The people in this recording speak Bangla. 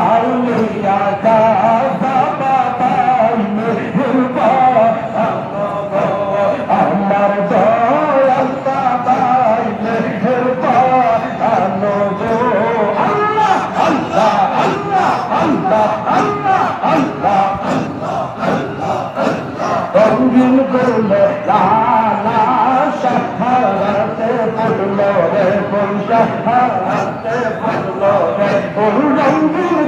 আলিয়া কাবা বাবাইলে হেরবা আমার দয়াল বাবাইলে হেরবা আনো গো আল্লাহ আল্লাহ আল্লাহ আল্লাহ আল্লাহ আল্লাহ রঙিন করলে লালা শাহারাতে পড়লো রে বৈশাখাতে পড়লো রে রঙিন